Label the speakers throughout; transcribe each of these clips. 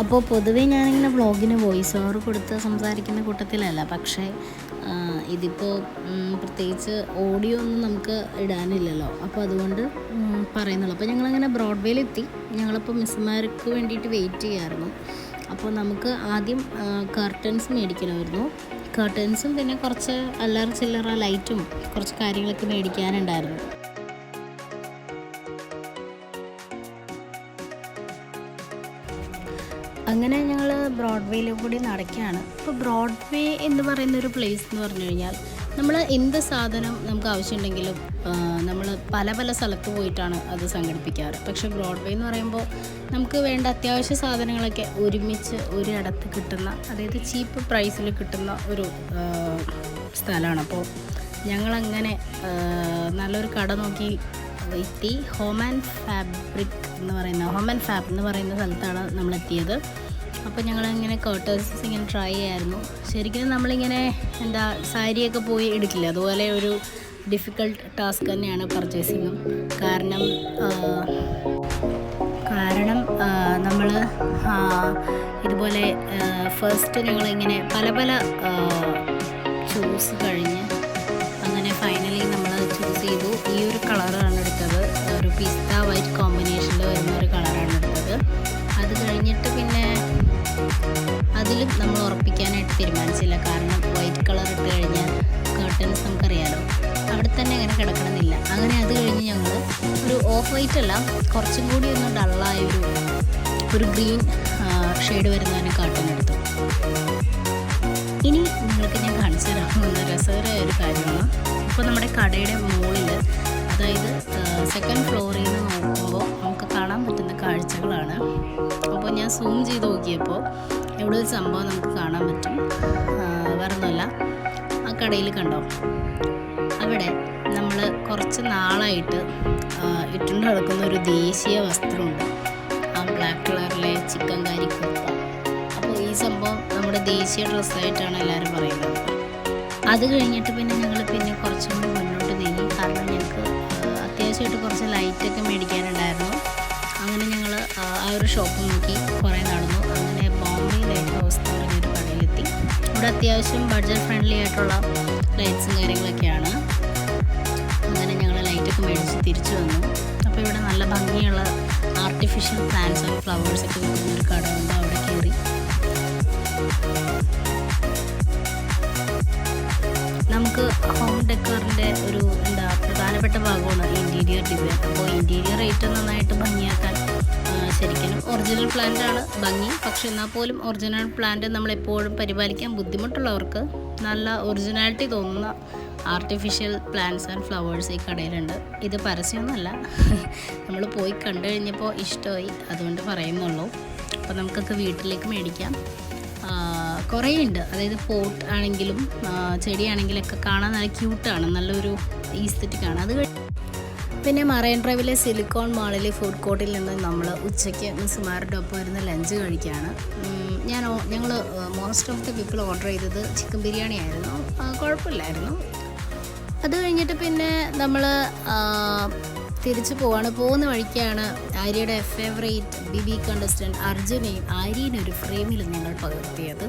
Speaker 1: അപ്പോൾ പൊതുവേ ഞാനിങ്ങനെ വ്ളോഗിന് വോയിസ് ഓവർ കൊടുത്ത് സംസാരിക്കുന്ന കൂട്ടത്തിലല്ല, പക്ഷേ ഇതിപ്പോൾ പ്രത്യേകിച്ച് ഓഡിയോ ഒന്നും നമുക്ക് ഇടാനില്ലല്ലോ, അപ്പോൾ അതുകൊണ്ട് പറയുന്നുള്ളൂ. അപ്പോൾ ഞങ്ങളങ്ങനെ ബ്രോഡ്വേയിലെത്തി. ഞങ്ങളിപ്പോൾ മിസ്സുമാർക്ക് വേണ്ടിയിട്ട് വെയിറ്റ് ചെയ്യായിരുന്നു. അപ്പോൾ നമുക്ക് ആദ്യം കർട്ടൻസ് മേടിക്കണമായിരുന്നു. കർട്ടൻസും പിന്നെ കുറച്ച് അല്ലറ ചില്ലറ ലൈറ്റും കുറച്ച് കാര്യങ്ങളൊക്കെ മേടിക്കാനുണ്ടായിരുന്നു. അങ്ങനെ ഞങ്ങൾ ബ്രോഡ്വേയിലും കൂടി നടക്കുകയാണ്. അപ്പോൾ ബ്രോഡ്വേ എന്ന് പറയുന്നൊരു പ്ലേസ് എന്ന് പറഞ്ഞു കഴിഞ്ഞാൽ നമ്മൾ എന്ത് സാധനം നമുക്ക് ആവശ്യമുണ്ടെങ്കിലും നമ്മൾ പല പല സ്ഥലത്ത് പോയിട്ടാണ് അത് സംഘടിപ്പിക്കാറ്. പക്ഷേ ബ്രോഡ്വേ എന്ന് പറയുമ്പോൾ നമുക്ക് വേണ്ട അത്യാവശ്യ സാധനങ്ങളൊക്കെ ഒരുമിച്ച് ഒരിടത്ത് കിട്ടുന്ന, അതായത് ചീപ്പ് പ്രൈസിൽ കിട്ടുന്ന ഒരു സ്ഥലമാണ്. അപ്പോൾ ഞങ്ങളങ്ങനെ നല്ലൊരു കട നോക്കി എത്തി. ഹോം ആൻഡ് ഫാബ് എന്ന് പറയുന്ന സ്ഥലത്താണ് നമ്മളെത്തിയത്. അപ്പോൾ ഞങ്ങളിങ്ങനെ കർട്ടൻസ് ഇങ്ങനെ ട്രൈ ചെയ്യായിരുന്നു. ശരിക്കും നമ്മളിങ്ങനെ സാരിയൊക്കെ പോയി എടുക്കില്ല, അതുപോലെ ഒരു ഡിഫിക്കൾട്ട് ടാസ്ക് തന്നെയാണ് പർച്ചേസിങ്ങും. കാരണം നമ്മൾ ഇതുപോലെ ഫസ്റ്റ് ഞങ്ങളിങ്ങനെ പല പല ചൂസ് കഴിഞ്ഞ് അങ്ങനെ ഫൈനലി നമ്മൾ ചൂസ് ചെയ്തു. ഈ ഒരു കളറാണ് എടുത്തത്, ഒരു പിസ്ത വൈറ്റ് കോമ്പിനേഷനിൽ വരുന്നൊരു കളറാണ് എടുത്തത്. അത് കഴിഞ്ഞിട്ട് പിന്നെ അതിലും നമ്മൾ ഉറപ്പിക്കാനായിട്ട് തീരുമാനിച്ചില്ല. കാരണം വൈറ്റ് കളർ ഇട്ട് കഴിഞ്ഞാൽ കർട്ടൻസ് നമുക്കറിയാലോ അവിടെ തന്നെ അങ്ങനെ കിടക്കണമെന്നില്ല. അങ്ങനെ അത് കഴിഞ്ഞ് ഞങ്ങൾ ഒരു ഓഫ് വൈറ്റ് അല്ല, കുറച്ചും കൂടി ഒന്ന് ഡള്ളായ ഒരു ഗ്രീൻ ഷെയ്ഡ് വരുന്നതിന് കർട്ടൻ എടുത്തു. ഇനി നിങ്ങൾക്ക് ഞാൻ കാണിച്ചു തരാമെന്ന രസകരമായ ഒരു കാര്യമാണ്. ഇപ്പോൾ നമ്മുടെ കടയുടെ മുകളിൽ, അതായത് സെക്കൻഡ് ഫ്ലോറിൽ നിന്ന് നോക്കുമ്പോൾ നമുക്ക് കാണാൻ പറ്റുന്ന കാഴ്ചകളാണ്. അപ്പോൾ ഞാൻ സൂം ചെയ്ത് നോക്കിയപ്പോൾ ഇവിടെ ഒരു സംഭവം നമുക്ക് കാണാൻ പറ്റും. വേറൊന്നുമല്ല, ആ കടയിൽ കണ്ടോ, അവിടെ നമ്മൾ കുറച്ച് നാളായിട്ട് ഇട്ടുകൊണ്ട് നടക്കുന്ന ഒരു ദേശീയ വസ്ത്രമുണ്ട്, ആ ബ്ലാക്ക് കളറിലെ ചിക്കൻ കാരി കുർത്ത. അപ്പോൾ ഈ സംഭവം നമ്മുടെ ദേശീയ ഡ്രസ്സായിട്ടാണ് എല്ലാവരും പറയുന്നത്. അത് കഴിഞ്ഞിട്ട് പിന്നെ ഞങ്ങൾ പിന്നെ കുറച്ചും കൂടി മുന്നോട്ട് നീങ്ങി. കാരണം ഞങ്ങൾക്ക് അത്യാവശ്യമായിട്ട് കുറച്ച് ലൈറ്റൊക്കെ മേടിക്കാനുണ്ടായിരുന്നു. അങ്ങനെ ഞങ്ങൾ ആ ഒരു ഷോപ്പ് നോക്കി കുറേ നടന്നു. അങ്ങനെ ബോംബെ ലൈറ്റ് ഹൗസ് എന്ന് പറഞ്ഞൊരു കടയിലെത്തി. ഇവിടെ അത്യാവശ്യം ബഡ്ജറ്റ് ഫ്രണ്ട്ലി ആയിട്ടുള്ള ലൈറ്റ്സും കാര്യങ്ങളൊക്കെയാണ്. അങ്ങനെ ഞങ്ങൾ ലൈറ്റൊക്കെ മേടിച്ച് തിരിച്ചു വന്നു. അപ്പോൾ ഇവിടെ നല്ല ഭംഗിയുള്ള ആർട്ടിഫിഷ്യൽ പ്ലാന്റ്സ് ആൻഡ് ഫ്ലവേഴ്സൊക്കെ വിൽക്കുന്നൊരു കടയുണ്ട്. അവിടെ കയറി നമുക്ക് ഹോം ഡെക്കറിൻ്റെ ഒരു പ്രധാനപ്പെട്ട ഭാഗമാണ് ഇൻറ്റീരിയർ ഡിസൈൻ. അപ്പോൾ ഇൻറ്റീരിയർ ഏറ്റവും നന്നായിട്ട് ഭംഗിയാക്കാൻ ശരിക്കും ഒറിജിനൽ പ്ലാന്റാണ് ഭംഗി. പക്ഷെ എന്നാൽ പോലും ഒറിജിനൽ പ്ലാന്റ് നമ്മളെപ്പോഴും പരിപാലിക്കാൻ ബുദ്ധിമുട്ടുള്ളവർക്ക് നല്ല ഒറിജിനാലിറ്റി തോന്നുന്ന ആർട്ടിഫിഷ്യൽ പ്ലാന്റ്സ് ആൻഡ് ഫ്ലവേഴ്സ് ഈ കടയിലുണ്ട്. ഇത് പരസ്യമൊന്നുമല്ല, നമ്മൾ പോയി കണ്ടു കഴിഞ്ഞപ്പോൾ ഇഷ്ടമായി, അതുകൊണ്ട് പറയുന്നുള്ളൂ. അപ്പോൾ നമുക്കൊക്കെ വീട്ടിലേക്ക് മേടിക്കാം. കുറേ ഉണ്ട്, അതായത് പോട്ട് ആണെങ്കിലും ചെടിയാണെങ്കിലൊക്കെ കാണാൻ നല്ല ക്യൂട്ടാണ്, നല്ലൊരു ഈസ്തറ്റിക്കാണ്. അത് പിന്നെ മറൈൻ ഡ്രൈവിലെ സിലിക്കോൺ മാളിലെ ഫുഡ് കോർട്ടിൽ നിന്ന് നമ്മൾ ഉച്ചയ്ക്ക് മിസ്സുമാരുടെ ഒപ്പം ഇരുന്ന് ലഞ്ച് കഴിക്കുകയാണ്. ഞങ്ങൾ most of the people order ചെയ്തത് ചിക്കൻ ബിരിയാണി ആയിരുന്നു. കുഴപ്പമില്ലായിരുന്നു. അത് കഴിഞ്ഞിട്ട് പിന്നെ നമ്മൾ തിരിച്ചു പോകുന്ന വഴിക്കാണ് ആര്യയുടെ ഫേവറേറ്റ് BB കണ്ടസ്റ്റൻറ്റ് അർജുനെയും ആര്യനൊരു ഫ്രെയിമിൽ ഞങ്ങൾ പകർത്തിയത്.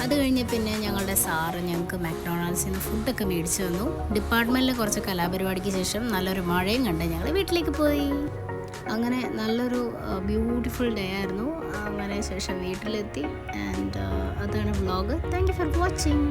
Speaker 1: അത് കഴിഞ്ഞ് പിന്നെ ഞങ്ങളുടെ സാറ് ഞങ്ങൾക്ക് മാക്ഡൊണാൾഡ്സിൽ നിന്ന് ഫുഡൊക്കെ മേടിച്ചു തന്നു. ഡിപ്പാർട്ട്മെൻറ്റിൽ കുറച്ച് കലാപരിപാടിക്ക് ശേഷം നല്ലൊരു മഴയും കണ്ട് ഞങ്ങൾ വീട്ടിലേക്ക് പോയി. അങ്ങനെ നല്ലൊരു ബ്യൂട്ടിഫുൾ ഡേ ആയിരുന്നു. അങ്ങനെ ശേഷം വീട്ടിലെത്തി. ആൻഡ് അതാണ് vlog. Thank you for watching.